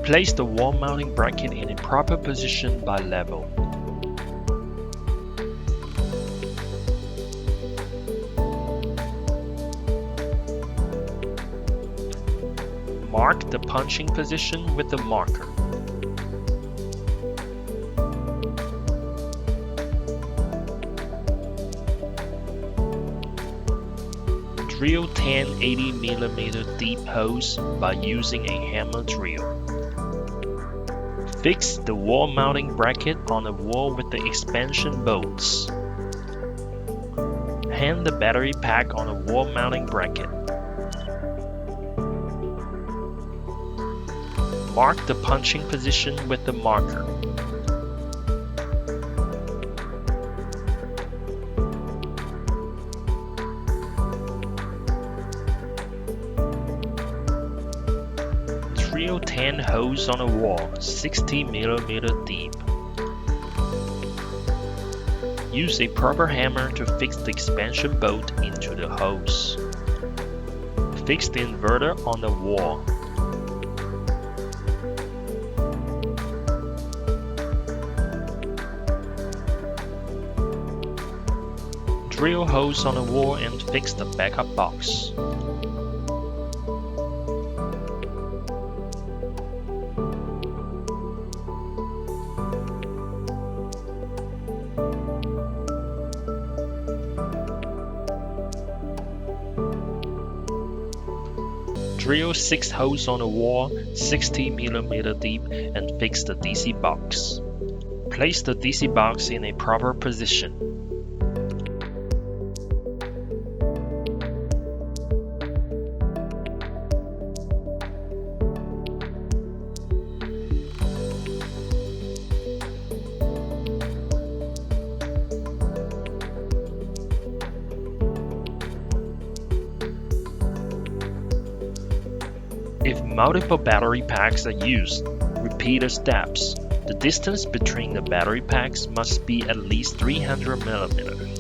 Place the wall mounting bracket in a proper position by level. Mark the punching position with the marker. Drill 10 80mm deep holes by using a hammer drill. Fix the wall mounting bracket on the wall with the expansion bolts. Hang the battery pack on the wall mounting bracket. Mark the punching position with the marker. Drill 10 holes on a wall, 60mm deep. Use a proper hammer to fix the expansion bolt into the holes. Fix the inverter on the wall. Drill holes on the wall and fix the backup box. Drill 6 holes on the wall, 60mm deep, and fix the DC box. Place the DC box in a proper position. If multiple battery packs are used, repeat the steps. The distance between the battery packs must be at least 300mm.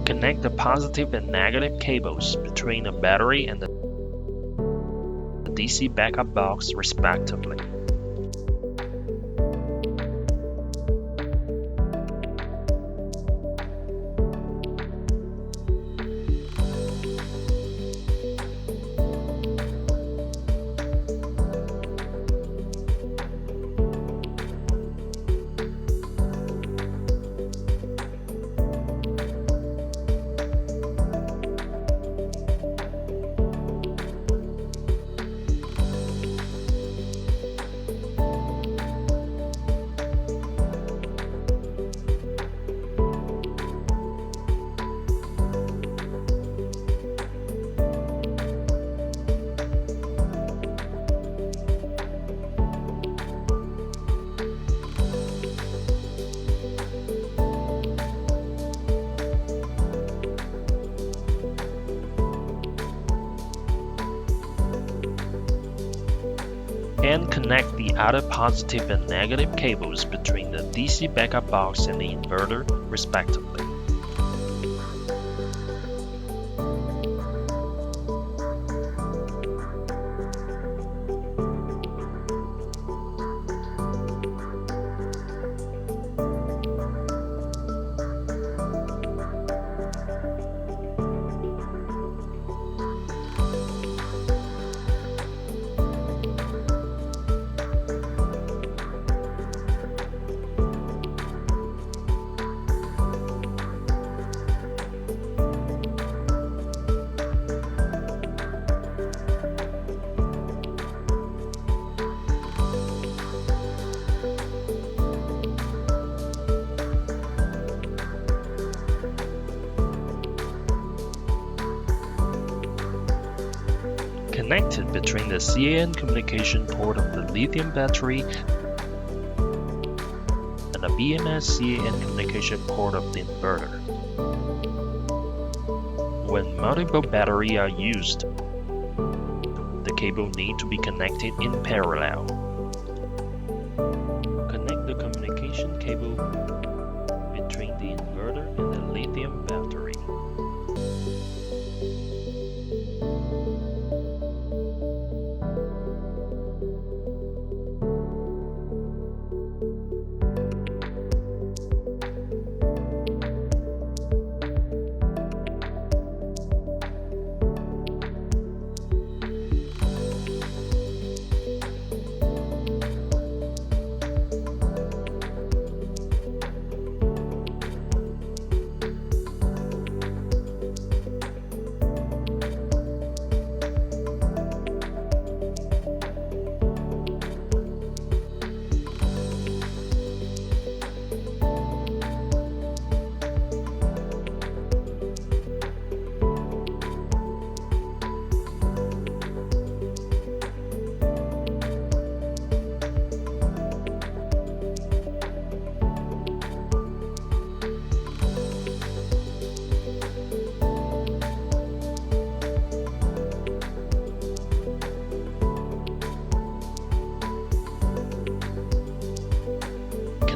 Connect the positive and negative cables between the battery and the DC backup box respectively. and connect the other positive and negative cables between the DC backup box and the inverter, respectively. Connected between the CAN communication port of the lithium battery and the BMS CAN communication port of the inverter. When multiple batteries are used, the cable need to be connected in parallel. Connect the communication cable between the inverter and the lithium battery.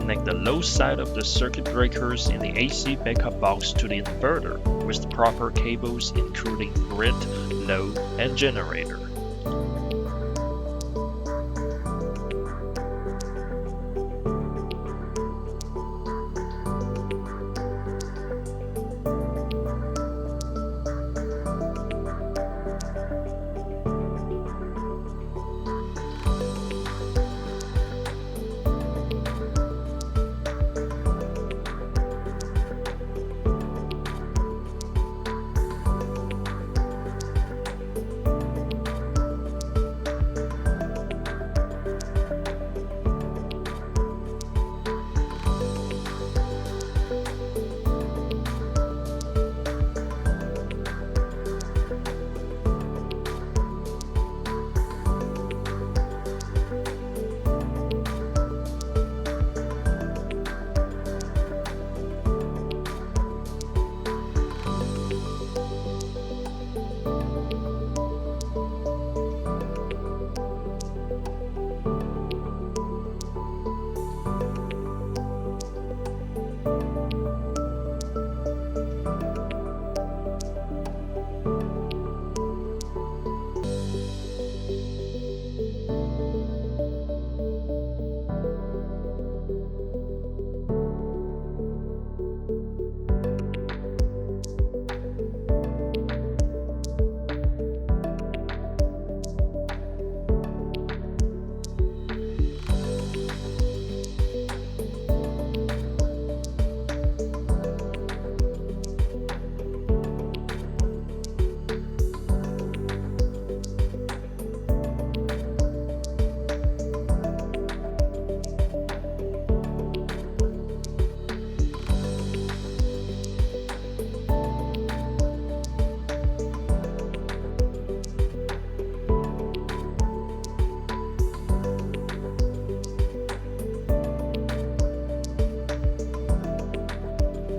Connect the low side of the circuit breakers in the AC backup box to the inverter with the proper cables including grid, load, and generator.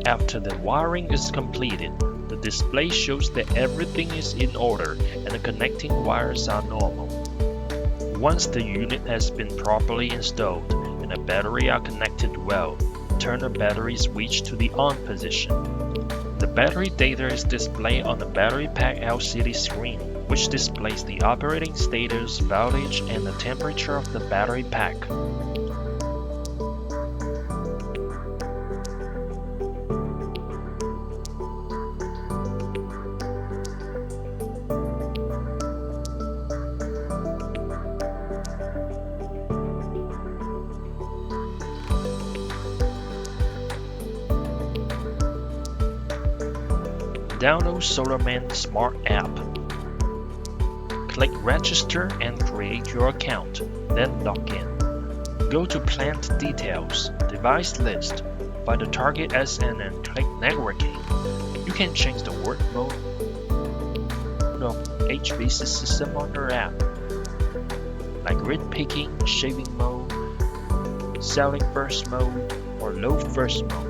After the wiring is completed, the display shows that everything is in order and the connecting wires are normal. Once the unit has been properly installed and the battery are connected well, turn the battery switch to the on position. The battery data is displayed on the battery pack LCD screen, which displays the operating status, voltage, and the temperature of the battery pack. Download SolarMan Smart app. Click Register and create your account, then log in. Go to Plant Details, Device List, find the target SN and click Networking. You can change the work mode of HBC system on your app, like grid picking, shaving mode, selling first mode, or load first mode.